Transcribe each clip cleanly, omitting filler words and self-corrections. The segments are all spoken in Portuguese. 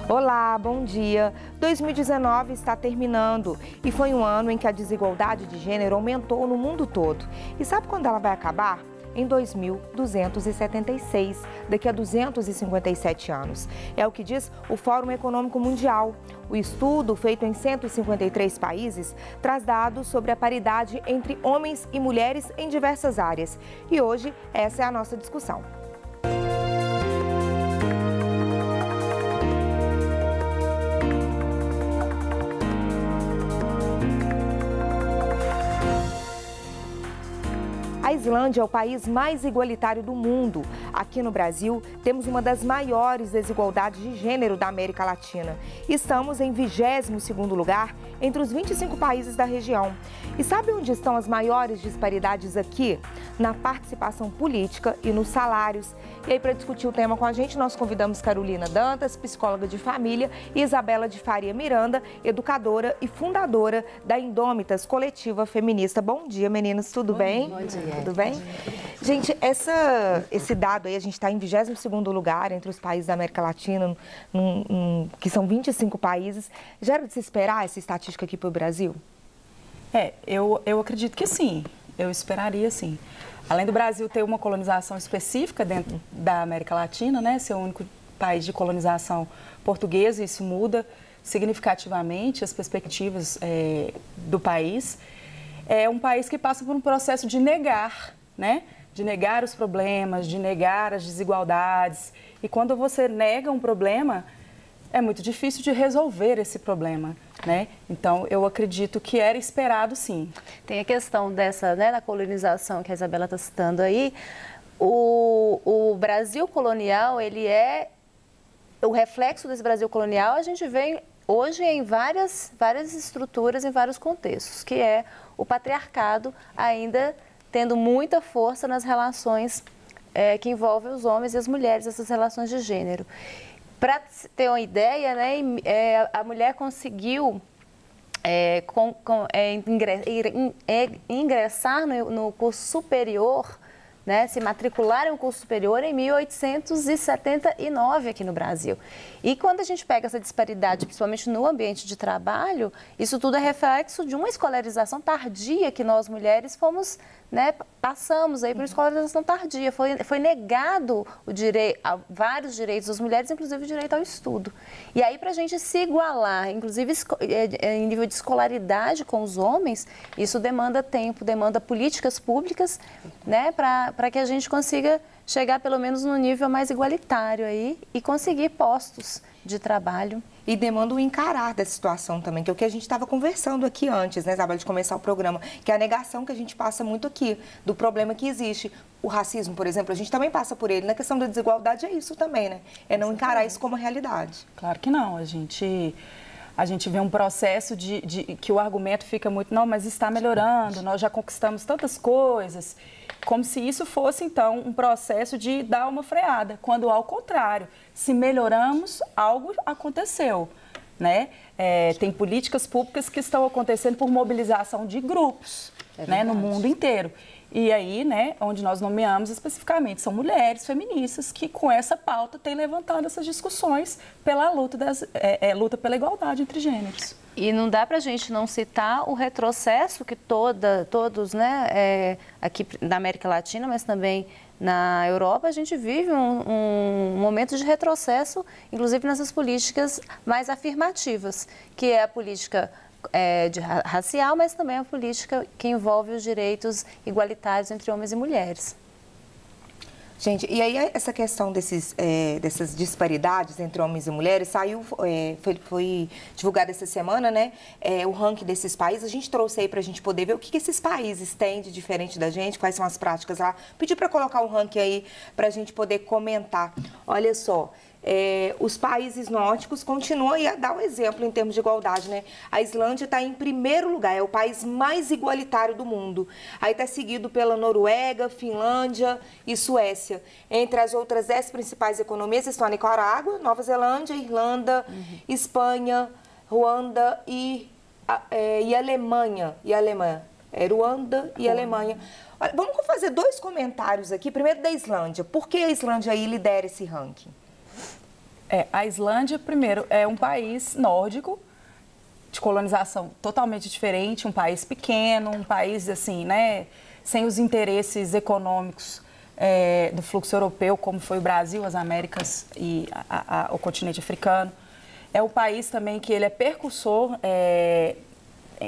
Olá, bom dia. 2019 está terminando e foi um ano em que a desigualdade de gênero aumentou no mundo todo. E sabe quando ela vai acabar? Em 2276, daqui a 257 anos. É o que diz o Fórum Econômico Mundial. O estudo, feito em 153 países, traz dados sobre a paridade entre homens e mulheres em diversas áreas. E hoje, essa é a nossa discussão. A Islândia é o país mais igualitário do mundo. Aqui no Brasil, temos uma das maiores desigualdades de gênero da América Latina. Estamos em 22º lugar entre os 25 países da região. E sabe onde estão as maiores disparidades aqui? Na participação política e nos salários. E aí, para discutir o tema com a gente, nós convidamos Carolina Dantas, psicóloga de família, e Isabela de Faria Miranda, educadora e fundadora da Indômitas Coletiva Feminista. Bom dia, meninas, tudo bem? Bom dia. Tudo bem? Gente, esse dado aí, a gente está em 22º lugar entre os países da América Latina, que são 25 países. Já era de se esperar essa estatística aqui para o Brasil? Eu acredito que sim. Eu esperaria sim. Além do Brasil ter uma colonização específica dentro da América Latina, né, ser o único país de colonização portuguesa, isso muda significativamente as perspectivas do país. É um país que passa por um processo de negar, né? De negar os problemas, de negar as desigualdades. E quando você nega um problema, é muito difícil de resolver esse problema, né? Então, eu acredito que era esperado, sim. Tem a questão dessa, né, da colonização que a Isabela está citando aí. O Brasil colonial, ele é... O reflexo desse Brasil colonial, a gente vê hoje em várias estruturas, em vários contextos, que é o patriarcado ainda tendo muita força nas relações que envolvem os homens e as mulheres, essas relações de gênero. Para ter uma ideia, né, a mulher conseguiu ingressar no curso superior, né, se matricular em um curso superior em 1879 aqui no Brasil. E quando a gente pega essa disparidade, principalmente no ambiente de trabalho, isso tudo é reflexo de uma escolarização tardia que nós mulheres fomos, né, passamos aí por uma escolarização tardia. Foi negado o direito, vários direitos das mulheres, inclusive o direito ao estudo. E aí, para a gente se igualar, inclusive em nível de escolaridade com os homens, isso demanda tempo, demanda políticas públicas, né, para que a gente consiga chegar pelo menos no nível mais igualitário aí e conseguir postos de trabalho. E demanda o encarar dessa situação também, que é o que a gente estava conversando aqui antes, né, Isabela, de começar o programa, que é a negação que a gente passa muito aqui, do problema que existe. O racismo, por exemplo, a gente também passa por ele. Na questão da desigualdade é isso também, né? É não encarar isso como realidade. Claro que não. A gente vê um processo que o argumento fica muito, não, mas está melhorando, nós já conquistamos tantas coisas, como se isso fosse, então, um processo de dar uma freada, quando, ao contrário, se melhoramos, algo aconteceu, né? Tem políticas públicas que estão acontecendo por mobilização de grupos, né, no mundo inteiro. E aí, né, onde nós nomeamos especificamente, são mulheres feministas que, com essa pauta, têm levantado essas discussões pela luta pela igualdade entre gêneros. E não dá para a gente não citar o retrocesso que todos, né, aqui na América Latina, mas também na Europa, a gente vive um momento de retrocesso, inclusive nessas políticas mais afirmativas, que é a política racial, mas também a política que envolve os direitos igualitários entre homens e mulheres. Gente, e aí essa questão dessas disparidades entre homens e mulheres foi divulgado essa semana, né? O ranking desses países. A gente trouxe aí para a gente poder ver o que esses países têm de diferente da gente, quais são as práticas lá. Pedi para colocar o ranking aí para a gente poder comentar. Olha só. Os países nórdicos continuam a dar um exemplo em termos de igualdade, né? A Islândia está em primeiro lugar, é o país mais igualitário do mundo. Aí está seguido pela Noruega, Finlândia e Suécia. Entre as outras 10 principais economias estão a Nicarágua, Nova Zelândia, Irlanda, Espanha, Ruanda e Alemanha. Ruanda e Alemanha. Olha, vamos fazer 2 comentários aqui. Primeiro da Islândia. Por que a Islândia aí lidera esse ranking? A Islândia, primeiro, é um país nórdico, de colonização totalmente diferente, um país pequeno, um país, assim, né, sem os interesses econômicos do fluxo europeu, como foi o Brasil, as Américas e o continente africano. É um país também que ele é percursor,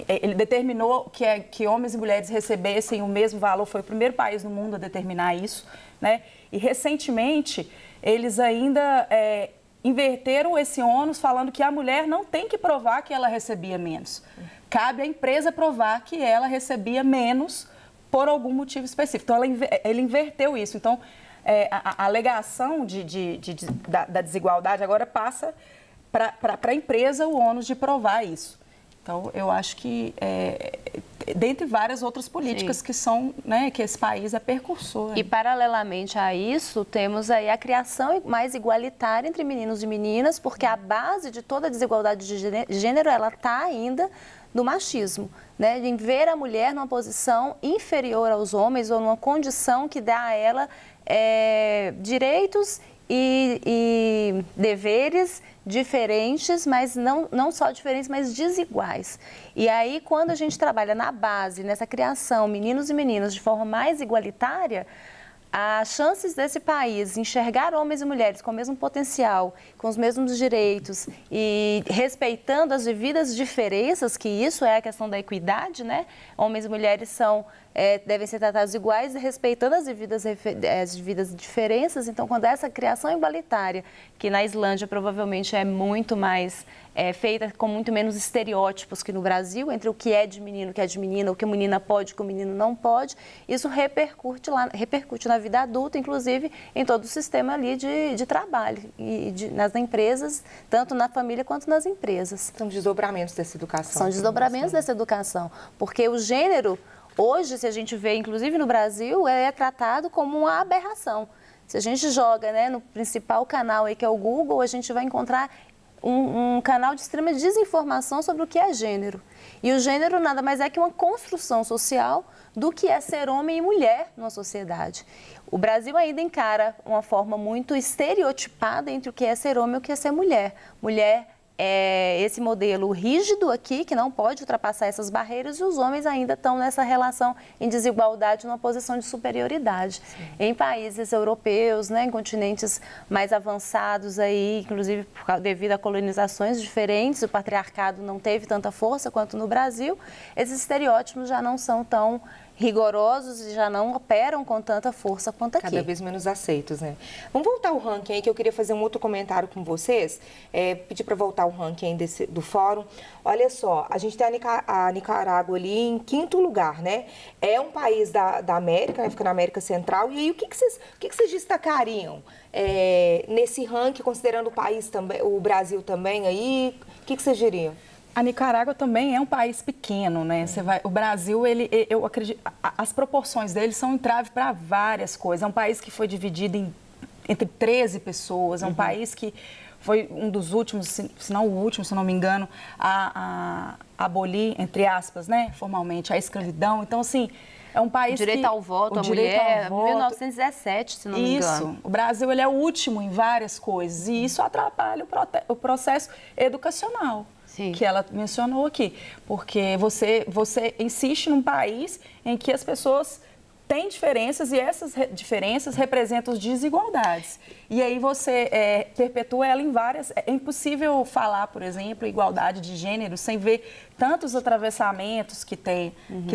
ele determinou que homens e mulheres recebessem o mesmo valor, foi o primeiro país no mundo a determinar isso, né? E recentemente eles ainda inverteram esse ônus, falando que a mulher não tem que provar que ela recebia menos. Cabe à empresa provar que ela recebia menos por algum motivo específico. Então, ele inverteu isso. Então, a alegação da desigualdade agora passa para a empresa o ônus de provar isso. Então, eu acho que, dentre várias outras políticas que são, né, que esse país é percursor. E, paralelamente a isso, temos aí a criação mais igualitária entre meninos e meninas, porque a base de toda a desigualdade de gênero, ela está ainda no machismo, né, em ver a mulher numa posição inferior aos homens ou numa condição que dá a ela direitos e deveres diferentes, mas não só diferentes, mas desiguais. E aí, quando a gente trabalha na base, nessa criação, meninos e meninas, de forma mais igualitária, as chances desse país enxergar homens e mulheres com o mesmo potencial, com os mesmos direitos e respeitando as devidas diferenças, que isso é a questão da equidade, né? Homens e mulheres devem ser tratados iguais, respeitando as devidas diferenças. Então, quando essa criação igualitária, que na Islândia provavelmente é muito mais feita com muito menos estereótipos que no Brasil, entre o que é de menino, o que é de menina, o que a menina pode, o que o menino não pode, isso repercute na vida adulta, inclusive em todo o sistema ali de trabalho, nas empresas, tanto na família quanto nas empresas. São desdobramentos dessa educação. São desdobramentos dessa educação, porque o gênero, hoje, se a gente vê, inclusive no Brasil, é tratado como uma aberração. Se a gente joga, né, no principal canal aí, que é o Google, a gente vai encontrar um canal de extrema desinformação sobre o que é gênero. E o gênero nada mais é que uma construção social do que é ser homem e mulher numa sociedade. O Brasil ainda encara uma forma muito estereotipada entre o que é ser homem e o que é ser mulher. Mulher é esse modelo rígido aqui, que não pode ultrapassar essas barreiras, e os homens ainda estão nessa relação em desigualdade, numa posição de superioridade. Sim. Em países europeus, né, em continentes mais avançados, aí, inclusive devido a colonizações diferentes, o patriarcado não teve tanta força quanto no Brasil, esses estereótipos já não são tão rigorosos e já não operam com tanta força quanto aqui. Cada vez menos aceitos, né? Vamos voltar ao ranking aí, que eu queria fazer um outro comentário com vocês. Pedir para voltar o ranking aí do fórum. Olha só, a gente tem a Nicarágua ali em 5º lugar, né? É um país da América, né? Fica na América Central. E aí, o que vocês destacariam nesse ranking, considerando o país também, o Brasil também aí? O que vocês diriam? A Nicarágua também é um país pequeno, né? O Brasil, eu acredito, as proporções dele são entrave para várias coisas. É um país que foi dividido entre 13 pessoas, é um país que foi um dos últimos, se não o último, se não me engano, a abolir, entre aspas, né, formalmente, a escravidão. Então, assim, é um país direito ao voto, a mulher, 1917, se não me engano. Isso, o Brasil, ele é o último em várias coisas e isso atrapalha o processo educacional. Sim. Que ela mencionou aqui, porque você insiste num país em que as pessoas têm diferenças e essas diferenças representam as desigualdades. E aí você perpetua ela em várias... É impossível falar, por exemplo, igualdade de gênero sem ver tantos atravessamentos que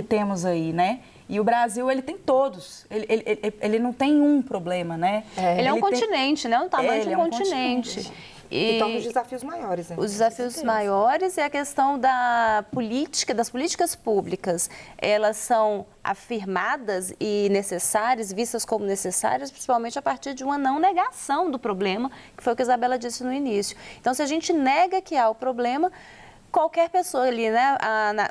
temos aí, né? E o Brasil, ele tem todos. Ele não tem um problema, né? Ele é um continente, né? O tamanho de um continente. E torna os desafios maiores, né? Os desafios maiores é a questão da política, das políticas públicas. Elas são afirmadas e necessárias, vistas como necessárias, principalmente a partir de uma não negação do problema, que foi o que a Isabela disse no início. Então, se a gente nega que há o problema, qualquer pessoa ali, né,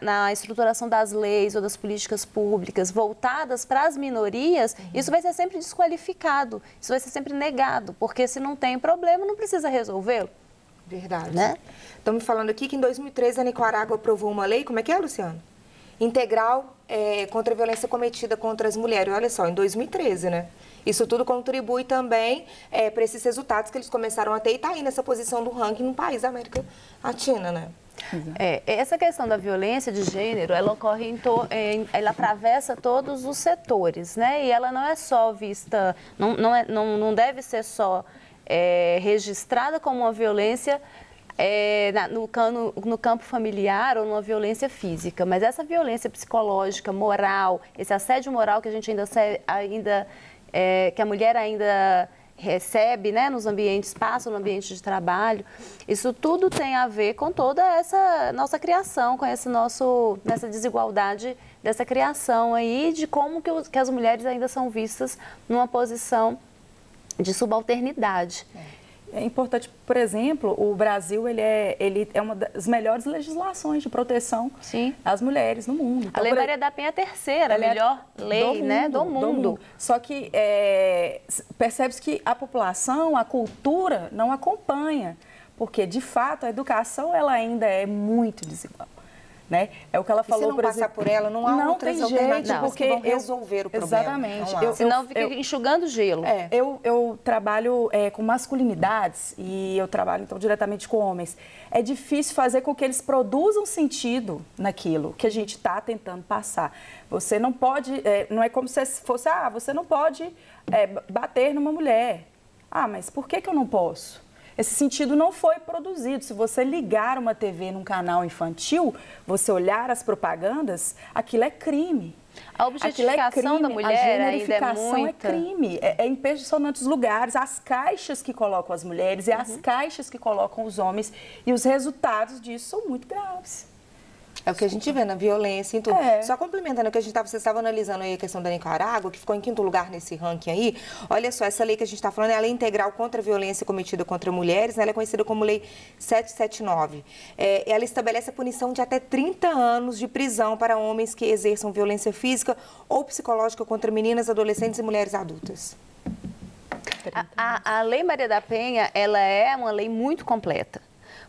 na estruturação das leis ou das políticas públicas voltadas para as minorias, isso vai ser sempre desqualificado, isso vai ser sempre negado, porque se não tem problema, não precisa resolvê-lo. Verdade. Né? Estamos falando aqui que em 2013 a Nicarágua aprovou uma lei, como é que é, Luciano? integral contra a violência cometida contra as mulheres. Olha só, em 2013, né? Isso tudo contribui também para esses resultados que eles começaram a ter e está aí nessa posição do ranking no país da América Latina, né? Essa questão da violência de gênero, ela ocorre ela atravessa todos os setores, né? E ela não é só vista, não deve ser só registrada como uma violência no campo familiar ou numa violência física, mas essa violência psicológica, moral, esse assédio moral que a gente que a mulher ainda recebe, né, nos ambientes, passa no ambiente de trabalho, isso tudo tem a ver com toda essa nossa criação, com nessa desigualdade dessa criação aí, de como que as mulheres ainda são vistas numa posição de subalternidade. É importante, por exemplo, o Brasil ele é uma das melhores legislações de proteção às mulheres no mundo. Então, a Lei Maria da Penha é a terceira melhor lei do mundo. Só que percebe-se que a população, a cultura não acompanha, porque, de fato, a educação ela ainda é muito desigual. Né? É o que ela falou, se não passar por ela, não há outras alternativas porque que vão resolver o problema. Exatamente. Senão fica enxugando gelo. Eu trabalho com masculinidades e eu trabalho, então, diretamente com homens. É difícil fazer com que eles produzam sentido naquilo que a gente está tentando passar. Você não pode, não é como se fosse, você não pode bater numa mulher. Mas por que eu não posso? Esse sentido não foi produzido. Se você ligar uma TV num canal infantil, você olhar as propagandas, aquilo é crime. A objetificação da mulher ainda é muito... é crime. É impressionante os lugares, as caixas que colocam as mulheres e as caixas que colocam os homens. E os resultados disso são muito graves. É o que a gente vê na violência e tudo. Só complementando o que você estava analisando aí a questão da Nicarágua, que ficou em 5º lugar nesse ranking aí. Olha só, essa lei que a gente está falando é a Lei Integral contra a Violência Cometida contra Mulheres, né? Ela é conhecida como Lei 779. Ela estabelece a punição de até 30 anos de prisão para homens que exerçam violência física ou psicológica contra meninas, adolescentes e mulheres adultas. A Lei Maria da Penha, ela é uma lei muito completa,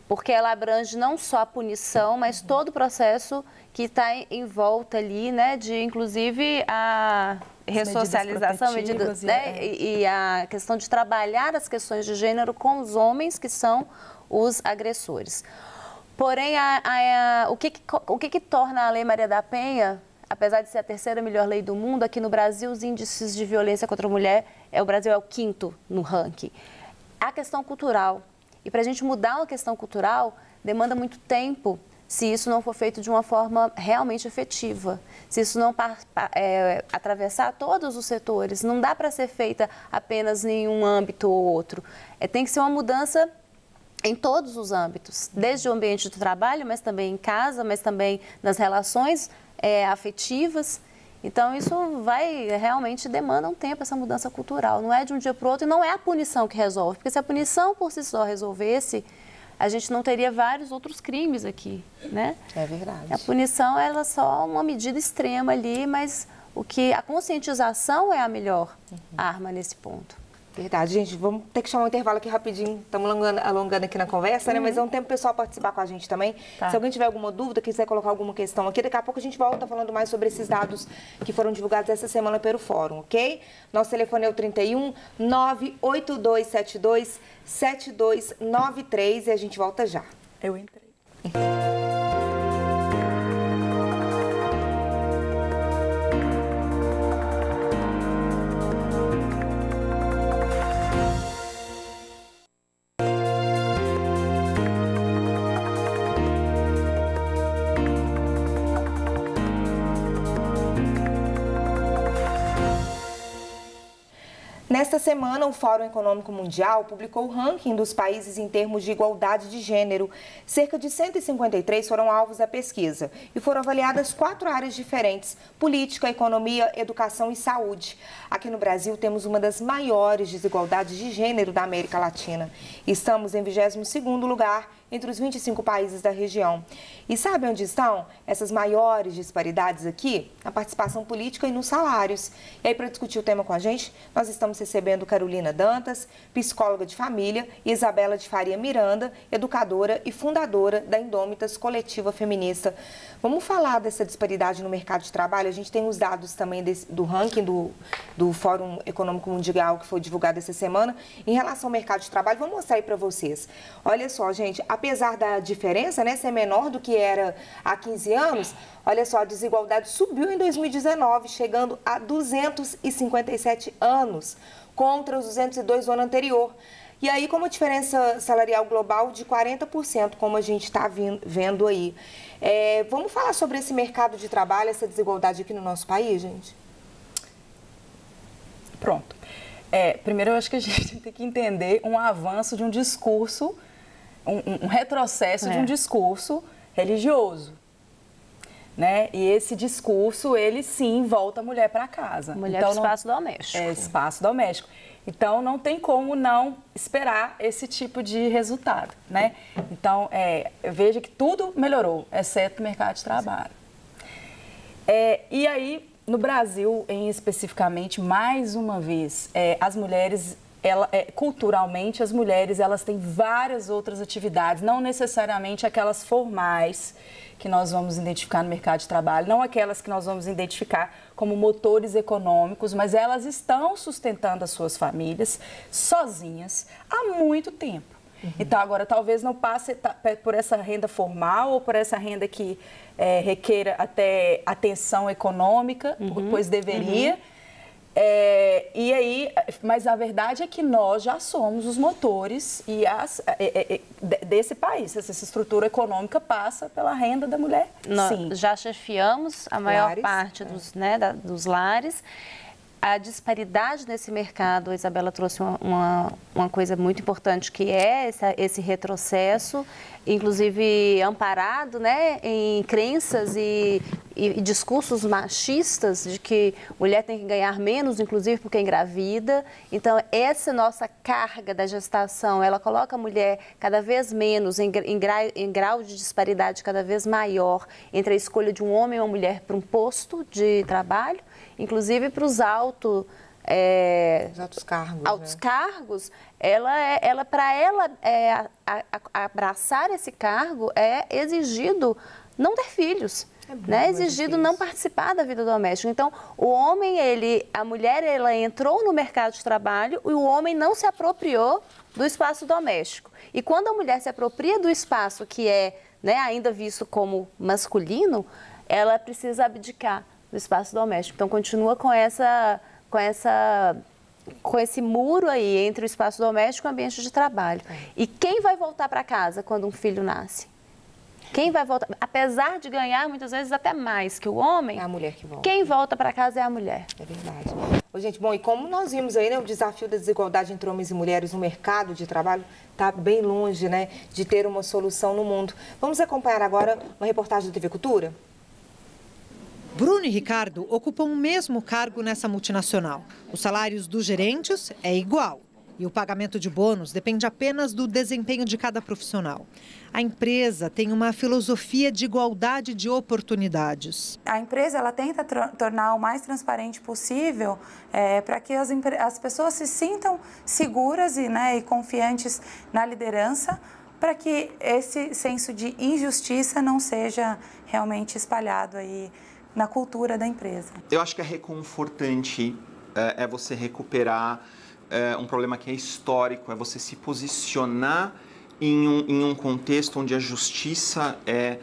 porque ela abrange não só a punição, mas todo o processo que está em volta ali, né, de inclusive a ressocialização, e a questão de trabalhar as questões de gênero com os homens que são os agressores. Porém, o que torna a Lei Maria da Penha, apesar de ser a 3ª melhor lei do mundo, aqui no Brasil os índices de violência contra a mulher, o Brasil é o 5º no ranking. A questão cultural. E para a gente mudar uma questão cultural, demanda muito tempo se isso não for feito de uma forma realmente efetiva. Se isso não atravessar todos os setores, não dá para ser feita apenas em um âmbito ou outro. Tem que ser uma mudança em todos os âmbitos, desde o ambiente do trabalho, mas também em casa, mas também nas relações afetivas. Então, isso realmente demanda um tempo, essa mudança cultural. Não é de um dia para o outro e não é a punição que resolve. Porque se a punição por si só resolvesse, a gente não teria vários outros crimes aqui, né? É verdade. A punição, ela é só uma medida extrema ali, mas a conscientização é a melhor arma nesse ponto. Verdade, gente. Vamos ter que chamar um intervalo aqui rapidinho. Estamos alongando aqui na conversa, né? Mas é um tempo pessoal participar com a gente também. Se alguém tiver alguma dúvida, quiser colocar alguma questão aqui, daqui a pouco a gente volta falando mais sobre esses dados que foram divulgados essa semana pelo Fórum, ok? Nosso telefone é o 31 98272 7293 e a gente volta já. Eu entrei. Nesta semana, o Fórum Econômico Mundial publicou o ranking dos países em termos de igualdade de gênero. Cerca de 153 foram alvos da pesquisa e foram avaliadas 4 áreas diferentes: política, economia, educação e saúde. Aqui no Brasil, temos uma das maiores desigualdades de gênero da América Latina. Estamos em 22º lugar entre os 25 países da região. E sabe onde estão essas maiores disparidades aqui? Na participação política e nos salários. E aí, para discutir o tema com a gente, nós estamos recebendo Carolina Dantas, psicóloga de família, e Isabela de Faria Miranda, educadora e fundadora da Indômitas Coletiva Feminista. Vamos falar dessa disparidade no mercado de trabalho? A gente tem os dados também do ranking do Fórum Econômico Mundial, que foi divulgado essa semana, em relação ao mercado de trabalho. Vou mostrar aí para vocês. Olha só, gente, apesar da diferença, né, ser menor do que era há 15 anos, olha só, a desigualdade subiu em 2019, chegando a 257 anos, contra os 202 do ano anterior. E aí, com uma diferença salarial global de 40%, como a gente está vendo aí. Vamos falar sobre esse mercado de trabalho, essa desigualdade aqui no nosso país, gente? Pronto. Primeiro, eu acho que a gente tem que entender um avanço de um discurso, um retrocesso de um discurso religioso. Né? E esse discurso, ele sim volta a mulher para casa. Mulher então, para o espaço doméstico. Espaço doméstico. Então, não tem como não esperar esse tipo de resultado, né? Então, veja que tudo melhorou, exceto o mercado de trabalho. E aí, no Brasil, especificamente, mais uma vez, as mulheres... culturalmente, as mulheres elas têm várias outras atividades, não necessariamente aquelas formais que nós vamos identificar no mercado de trabalho, não aquelas que nós vamos identificar como motores econômicos, mas elas estão sustentando as suas famílias sozinhas há muito tempo. Então, agora, talvez não passe por essa renda formal ou por essa renda que requeira até atenção econômica, pois deveria. E aí, mas a verdade é que nós já somos os motores desse país. Essa estrutura econômica passa pela renda da mulher. Nós já chefiamos a maior parte dos lares. A disparidade nesse mercado, a Isabela trouxe uma coisa muito importante, que é esse retrocesso, inclusive amparado, né, em crenças e discursos machistas de que mulher tem que ganhar menos, inclusive porque é engravida. Então, essa nossa carga da gestação, ela coloca a mulher cada vez menos em grau de disparidade cada vez maior entre a escolha de um homem ou uma mulher para um posto de trabalho, inclusive para os altos cargos, para ela abraçar esse cargo é exigido não ter filhos, né? É exigido não participar da vida doméstica. Então, a mulher ela entrou no mercado de trabalho e o homem não se apropriou do espaço doméstico. E quando a mulher se apropria do espaço que é, né, ainda visto como masculino, ela precisa abdicar do espaço doméstico. Então, continua com esse muro aí entre o espaço doméstico e o ambiente de trabalho. E quem vai voltar para casa quando um filho nasce? Quem vai voltar? Apesar de ganhar muitas vezes até mais que o homem, é a mulher que volta. Quem volta para casa é a mulher. É verdade. Gente, bom, e como nós vimos aí, né, o desafio da desigualdade entre homens e mulheres no mercado de trabalho está bem longe, né, de ter uma solução no mundo. Vamos acompanhar agora uma reportagem da TV Cultura? Bruno e Ricardo ocupam o mesmo cargo nessa multinacional. Os salários dos gerentes é igual. E o pagamento de bônus depende apenas do desempenho de cada profissional. A empresa tem uma filosofia de igualdade de oportunidades. A empresa ela tenta tornar o mais transparente possível para que as pessoas se sintam seguras e confiantes na liderança, para que esse senso de injustiça não seja realmente espalhado aí na cultura da empresa. Eu acho que é reconfortante é você recuperar um problema que é histórico, é você se posicionar em um contexto onde a justiça é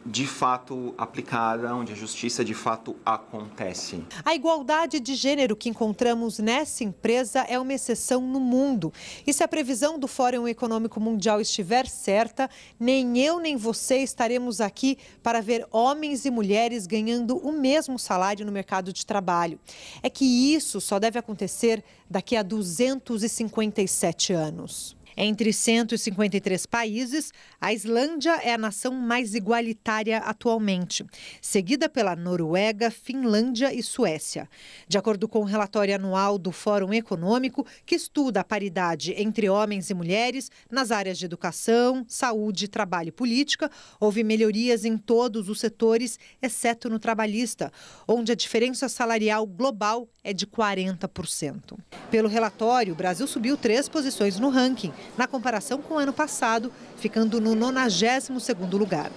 de fato aplicada, onde a justiça de fato acontece. A igualdade de gênero que encontramos nessa empresa é uma exceção no mundo. E se a previsão do Fórum Econômico Mundial estiver certa, nem eu nem você estaremos aqui para ver homens e mulheres ganhando o mesmo salário no mercado de trabalho. É que isso só deve acontecer daqui a 257 anos. Entre 153 países, a Islândia é a nação mais igualitária atualmente, seguida pela Noruega, Finlândia e Suécia. De acordo com o relatório anual do Fórum Econômico, que estuda a paridade entre homens e mulheres nas áreas de educação, saúde, trabalho e política, houve melhorias em todos os setores, exceto no trabalhista, onde a diferença salarial global é de 40%. Pelo relatório, o Brasil subiu 3 posições no ranking, na comparação com o ano passado, ficando no 92º lugar.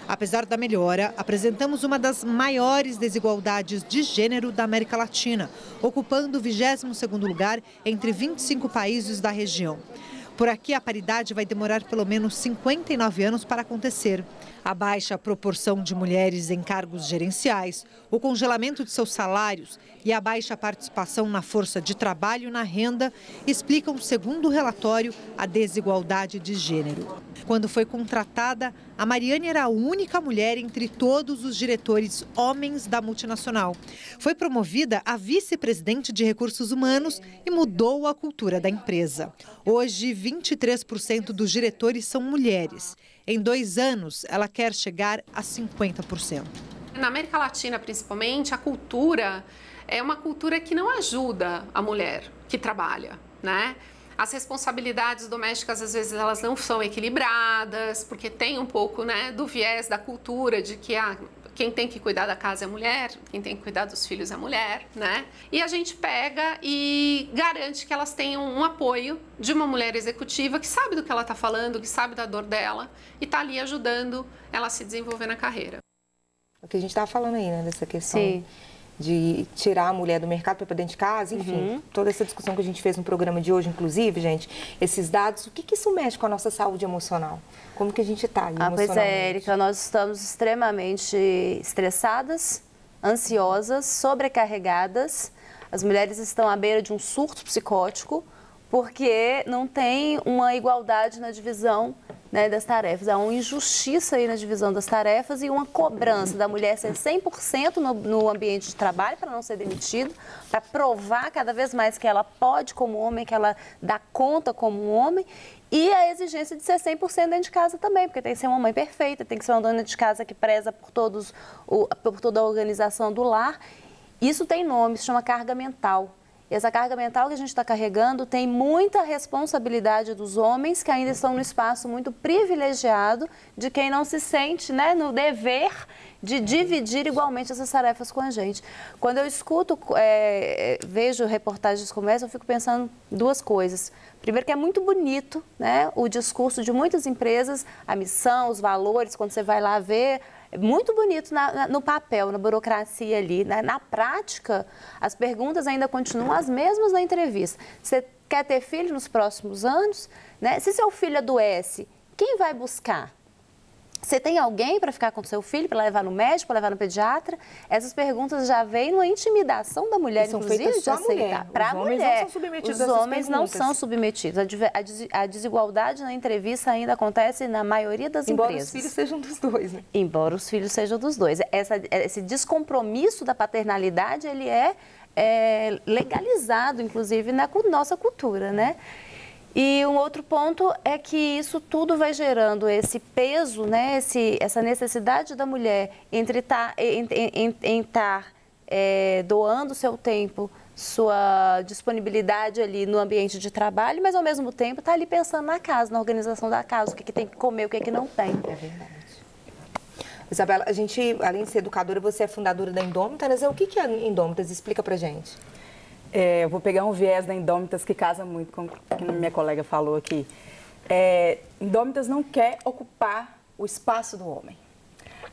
Apesar da melhora, apresentamos uma das maiores desigualdades de gênero da América Latina, ocupando o 22º lugar entre 25 países da região. Por aqui, a paridade vai demorar pelo menos 59 anos para acontecer. A baixa proporção de mulheres em cargos gerenciais, o congelamento de seus salários e a baixa participação na força de trabalho e na renda explicam, segundo o relatório, a desigualdade de gênero. Quando foi contratada, a Mariane era a única mulher entre todos os diretores homens da multinacional. Foi promovida a vice-presidente de recursos humanos e mudou a cultura da empresa. Hoje, 23% dos diretores são mulheres. Em 2 anos, ela quer chegar a 50%. Na América Latina, principalmente, a cultura é uma cultura que não ajuda a mulher que trabalha, né? As responsabilidades domésticas, às vezes, elas não são equilibradas, porque tem um pouco, né, do viés da cultura de que quem tem que cuidar da casa é a mulher, quem tem que cuidar dos filhos é a mulher, né? E a gente pega e garante que elas tenham um apoio de uma mulher executiva que sabe do que ela está falando, que sabe da dor dela e está ali ajudando ela a se desenvolver na carreira. O que a gente estava falando aí, né, dessa questão de tirar a mulher do mercado para dentro de casa, enfim, toda essa discussão que a gente fez no programa de hoje, inclusive, gente, esses dados, o que isso mexe com a nossa saúde emocional? Como que a gente está emocionalmente? Pois é, Érica, nós estamos extremamente estressadas, ansiosas, sobrecarregadas. As mulheres estão à beira de um surto psicótico porque não tem uma igualdade na divisão, né, das tarefas. Há uma injustiça aí na divisão das tarefas e uma cobrança da mulher ser 100% no ambiente de trabalho para não ser demitida, para provar cada vez mais que ela pode como homem, que ela dá conta como homem, e a exigência de ser 100% dentro de casa também, porque tem que ser uma mãe perfeita, tem que ser uma dona de casa que preza por toda a organização do lar. Isso tem nome, se chama carga mental. E essa carga mental que a gente está carregando tem muita responsabilidade dos homens que ainda estão no espaço muito privilegiado de quem não se sente, né, no dever de dividir igualmente essas tarefas com a gente. Quando eu escuto, vejo reportagens como essa, eu fico pensando 2 coisas. Primeiro que é muito bonito, né, o discurso de muitas empresas, a missão, os valores, quando você vai lá ver, é muito bonito no papel, na burocracia ali. Na prática, as perguntas ainda continuam as mesmas na entrevista. Você quer ter filho nos próximos anos? Né? Se seu filho adoece, quem vai buscar? Você tem alguém para ficar com seu filho, para levar no médico, para levar no pediatra? Essas perguntas já vêm numa intimidação da mulher, inclusive, de aceitar. Para a mulher. Os homens não são submetidos. A desigualdade na entrevista ainda acontece na maioria das empresas. Embora os filhos sejam dos dois, né? Embora os filhos sejam dos dois. Esse descompromisso da paternalidade, ele é legalizado, inclusive, na nossa cultura, né? E um outro ponto é que isso tudo vai gerando esse peso, né, essa necessidade da mulher entre estar doando seu tempo, sua disponibilidade ali no ambiente de trabalho, mas ao mesmo tempo estar ali pensando na casa, na organização da casa, o que tem que comer, o que não tem. É verdade. Isabela, a gente, além de ser educadora, você é fundadora da Indômitas. O que é a Indômitas? Explica pra gente. Eu vou pegar um viés da Indômitas que casa muito com o que minha colega falou aqui. Indômitas não quer ocupar o espaço do homem.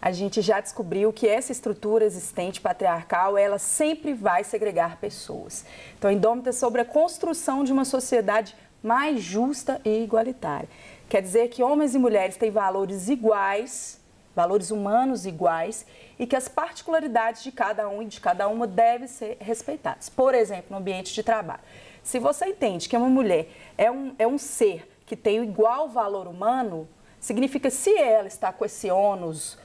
A gente já descobriu que essa estrutura existente patriarcal, ela sempre vai segregar pessoas. Então, a Indômitas é sobre a construção de uma sociedade mais justa e igualitária. Quer dizer que homens e mulheres têm valores iguais, valores humanos iguais, e que as particularidades de cada um e de cada uma devem ser respeitadas. Por exemplo, no ambiente de trabalho. Se você entende que uma mulher é um ser que tem igual valor humano, significa que se ela está com esse ônus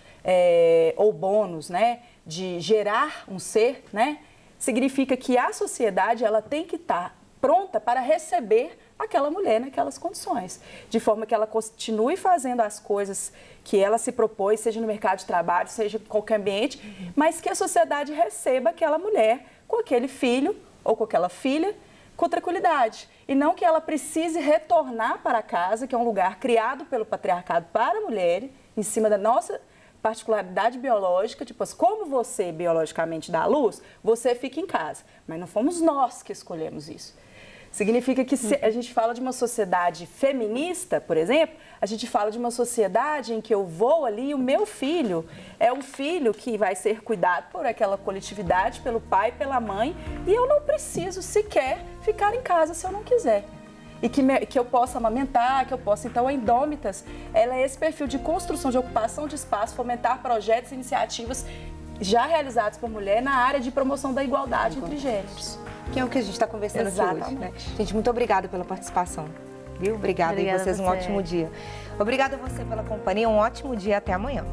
ou bônus, né, de gerar um ser, né, significa que a sociedade ela tem que estar pronta para receber aquela mulher naquelas condições, de forma que ela continue fazendo as coisas que ela se propôs, seja no mercado de trabalho, seja em qualquer ambiente, mas que a sociedade receba aquela mulher com aquele filho ou com aquela filha com tranquilidade. E não que ela precise retornar para casa, que é um lugar criado pelo patriarcado para a mulher, em cima da nossa particularidade biológica, tipo, como você biologicamente dá à luz, você fica em casa. Mas não fomos nós que escolhemos isso. Significa que se a gente fala de uma sociedade feminista, por exemplo, a gente fala de uma sociedade em que eu vou ali e o meu filho é um filho que vai ser cuidado por aquela coletividade, pelo pai, pela mãe, e eu não preciso sequer ficar em casa se eu não quiser. E que eu possa amamentar, que eu possa... Então, a Indômitas, ela é esse perfil de construção, de ocupação de espaço, fomentar projetos e iniciativas já realizados por mulher na área de promoção da igualdade entre gêneros. Que é o que a gente está conversando aqui hoje, né? Gente, muito obrigada pela participação, viu? Obrigada e vocês um ótimo dia. Obrigada a você pela companhia, um ótimo dia, até amanhã.